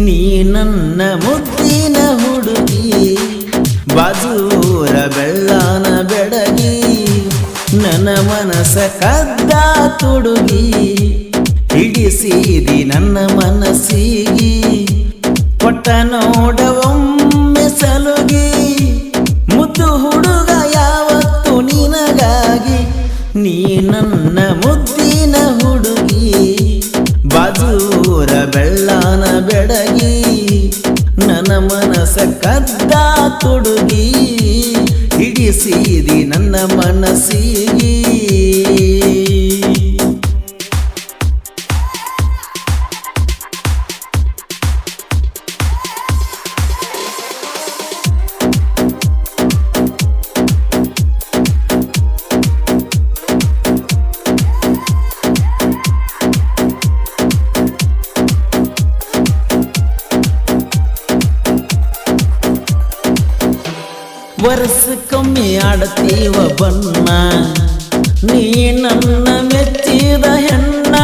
ನೀ ನನ್ನ ಮುದ್ದಿನ ಹುಡುಗಿ ಬಾಜೂರ ಬೆಳ್ಳಾನ ಬೆಡಗಿ ನನ್ನ ಮನಸ ಕದ್ದ ತುಡುಗಿ ಹಿಡಿಸಿದಿ ನನ್ನ ಮನಸ್ಸಿಗಿ ಕೊಟ್ಟ ನೋಡವೊಮ್ಮೆ ಸಲುಗಿ ಮುದ್ದು ಹುಡುಗ ಯಾವತ್ತು ನಿನಗಾಗಿ ನೀ ನನ್ನ ಮುದ್ದಿನ ಹುಡುಗಿ ಬಾಜೂರ ಬೆಳ್ಳಾನ ಬೆಡಗಿ ನನ್ನ ಮನಸ ಕದ್ದ ತುಡುಗಿ ಹಿಡಿಸಿದಿ ನನ್ನ ಮನಸ್ಸಿಗಿ ವರ್ಷಕ್ಕೊಮ್ಮೆ ಆಡತೀವ ಬಣ್ಣ ನೀ ನನ್ನ ಮೆಚ್ಚಿದ ಹೆಣ್ಣ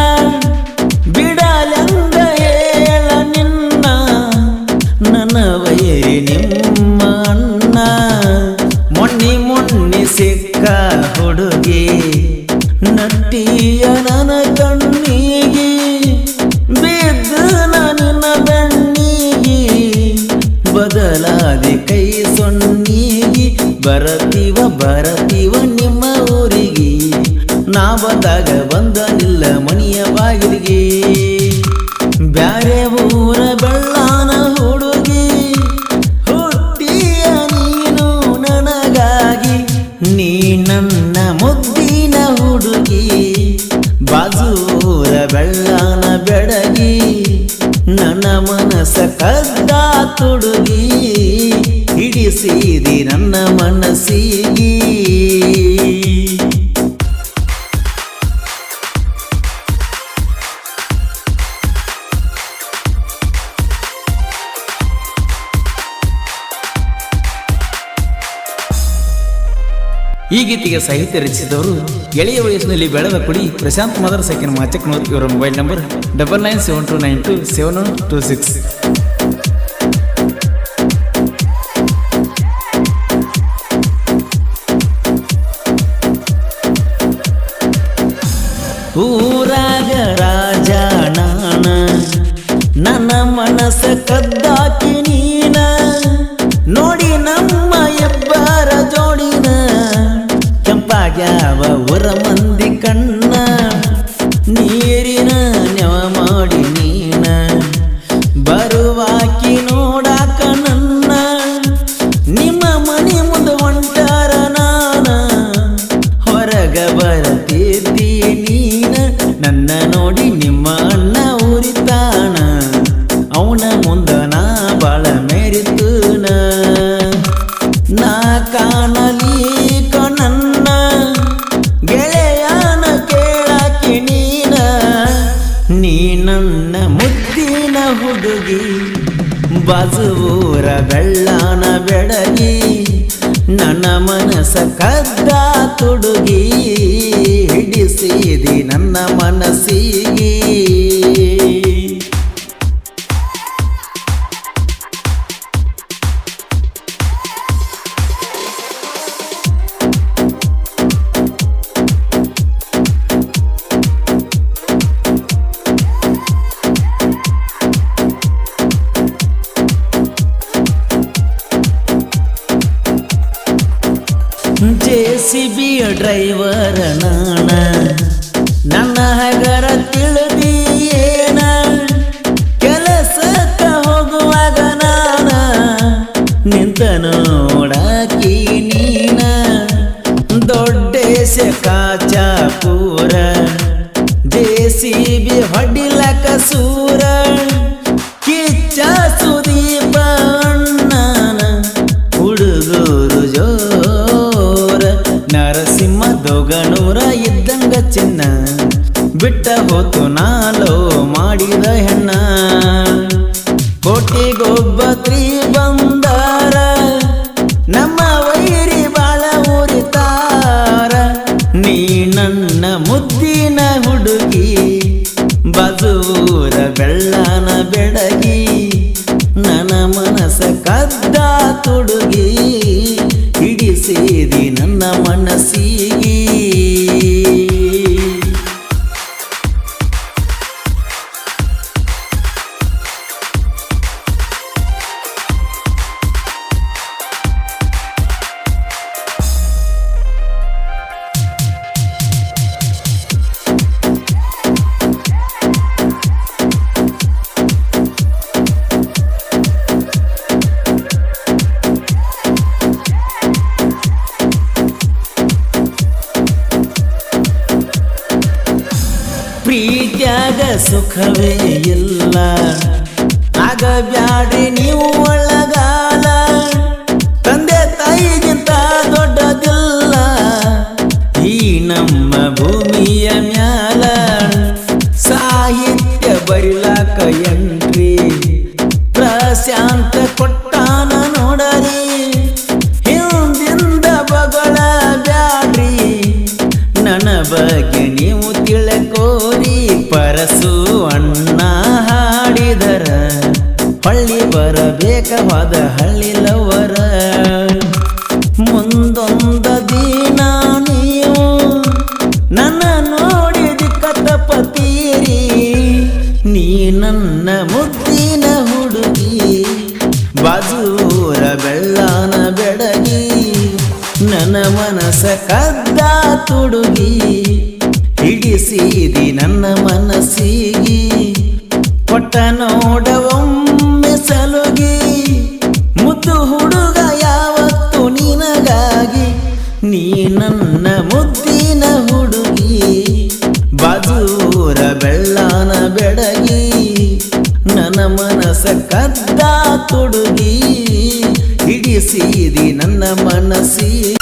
ಬಿಡಲಂಗ ಹೇಳ ನಿನ್ನ ನನ್ನ ವೈರಿ ನಿಮ್ಮ ಅಣ್ಣ ಮೊನ್ನೆ ಸಿಕ್ಕ ಹುಡುಗಿ ನಟ್ಟಿಯ ನನ್ನ ಕಣ್ಣಿಗೆ ಬಿದ್ದು ನನ್ನ ಬೆಣ್ಣಿಗೆ ಬದಲಾದಿ ಕೈ ಸೊನ್ನಿಗೆ ಬರತೀವ ನಿಮ್ಮ ಊರಿಗೆ ನಾ ಬಂದಾಗ ಬಂದನಿಲ್ಲ ಮನಿಯ ಬಾಗಿಲಿಗೆ ಬ್ಯಾರೆ ಊರ ಬೆಳ್ಳಾನ ಹುಡುಗಿ ಹುಟ್ಟಿಯ ನೀನು ನನಗಾಗಿ ನೀ ನನ್ನ ಮುದ್ದಿನ ಹುಡುಗಿ ಬಾಜೂರ ಬೆಳ್ಳಾನ ಬೆಡಗಿ ನನ್ನ ಮನಸ ಕದ್ದ ತುಡುಗಿ ಹಿಡಿಸಿದಿ ನನ್ನ ಮನಸ್ಸಿಗಿ ಈ ಗೀತೆಗೆ ಸಾಹಿತ್ಯ ರಚಿಸಿದವರು ಎಳೆಯ ವಯಸ್ಸಿನಲ್ಲಿ ಬೆಳೆದ ಕುಡಿ ಪ್ರಶಾಂತ್ ಮದರ್ ಸೆಕೆಂಡ್ ಮಾಚಕ್ನೂರ್. ಇವರ ಮೊಬೈಲ್ ನಂಬರ್ 9972927126. ಊರಾಗ ರಾಜ ನಾನ ನನ್ನ ಮನಸ ಕದ್ದಾಕಿ ನೀನ ನೋಡಿ ನಮ್ಮ ಇಬ್ಬರ ಜೋಡಿನ ಕೆಂಪಾಗ್ಯಾವ ಊರ ಮಂದಿ ಕಣ್ಣ ನೀರಿನ ನೆವ ಮಾಡಿ ನೀನ ಬರುವಾಕಿ ನೋಡಾಕ ನನ್ನ ನಿಮ್ಮ ಮನೆ ಮುಂದೆ ಹೊಂಟಾರ ನಾನ ಹೊರಗ ಬರತಿದ್ದಿ ನೀನ ನನ್ನ ನೋಡಿ ನಿಮ್ಮ ಅಣ್ಣ ಉರಿತಾನ ಅವನ ಮುಂದ ನಾ ಬಾಳ ಮೆರಿತುನ ನಾ ಕಾಣಲೀಕ ನನ್ನ ಗೆಳೆಯನ ಕೇಳಾಕಿ ನೀನ ನೀ ನನ್ನ ಮುದ್ದಿನ ಹುಡುಗಿ ಬಾಜೂರ ಬೆಳ್ಳಾನ ಬೆಡಗಿ ನನ್ನ ಮನಸ ಕದ್ದ ತುಡುಗಿ ಹಿಡಿಸಿದಿ ನನ್ನ ಮನಸ್ಸಿಗಿ JCB ಡ್ರೈವರ್ ನಾನ ನನ್ನ ಹಗರ ತಿಳಿದಿಯೇನ ಕೆಲಸಕ್ಕ ಹೋಗುವಾಗ ನಾನ ನಿಂತ ನೋಡಾಕಿ ನೀನ ದೊಡ್ಡೇಶ ಕಾಚಾಪುರ JCB ಹೊಡಿಲಕ ಸೂರ ಕಿಚ್ಚ ಸುದೀಪ ಅಣ್ಣನ ಹುಡುಗರು ಜೋರ ನರಸಿಂಹ ದೊಗನೂರ ಇದ್ದಂಗ ಚಿನ್ನ ಬಿಟ್ಟ ಹೋತು ನಾಲೋ ಮಾಡಿದ ಹೆಣ್ಣ ಕೋಟಿಗೊಬ್ಬ ತ್ರೀ ಬಂದಾರ ನಮ್ಮ ವೈರಿ ಬಾಳ ಉರಿತಾರ ನೀ ನನ್ನ ಮುದ್ದಿನ ಹುಡುಗಿ ಬಾಜೂರ ಬೆಳ್ಳನ ಬೆಡಗಿ ನನ್ನ ಮನಸ ಕದ್ದ ತುಡುಗಿ ಹಿಡಿಸಿದಿ ನನ್ನ ಮನಸ್ಸಿಗೆ ಪ್ರೀತ್ಯಾಗ ಸುಖವೇ ಇಲ್ಲ ಆಗಬ್ಯಾಡ್ರಿ ನೀವು ಒಳಗಾಲ ತಂದೆ ತಾಯಿಗಿಂತ ದೊಡ್ಡದಿಲ್ಲ ಈ ನಮ್ಮ ಭೂಮಿಯ ಮ್ಯಾಲ ಸಾಹಿತ್ಯ ಬರಿಲಾಕ ಎಂಟ್ರಿ ಪ್ರಶಾಂತ ಕೊಟ್ಟಾನ ನೋಡರಿ ಹಿಂದಿಂದ ಬಗಳ ಬ್ಯಾಡ್ರಿ ನನ್ನ ಬಗ್ಗೆ ನೀವು ತಿಳ್ಕೋರಿ ಪರಸು ಅಣ್ಣ ಹಾಡಿದರ ಹಳ್ಳಿ ಬರಬೇಕವಾದ ಹಳ್ಳಿ ಲವರ ಮುಂದೊಂದ ದಿನ ನೀವು ನನ್ನ ನೋಡಿದ ಕಥಪತೀರಿ ನೀ ನನ್ನ ಮುದ್ದಿನ ಹುಡುಗಿ ಬಾಜೂರ ಬೆಳ್ಳನ ಬೆಡಗಿ ನನ್ನ ಮನಸ ಕದ್ದ ತುಡುಗಿ ಹಿಡಿಸಿದಿ ನನ್ನ ಮನಸ್ಸಿಗೆ ಕೊಟ್ಟ ನೋಡವೊಮ್ಮೆ ಸಲುಗಿ ಮುದ್ದು ಹುಡುಗ ಯಾವತ್ತು ನಿನಗಾಗಿ ನೀ ನನ್ನ ಮುದ್ದಿನ ಹುಡುಗಿ ಬಾಜೂರ ಬೆಳ್ಳನ ಬೆಡಗಿ ನನ್ನ ಮನಸ ಕದ್ದ ತುಡುಗಿ ಹಿಡಿಸಿದಿ ನನ್ನ ಮನಸ್ಸಿಗೆ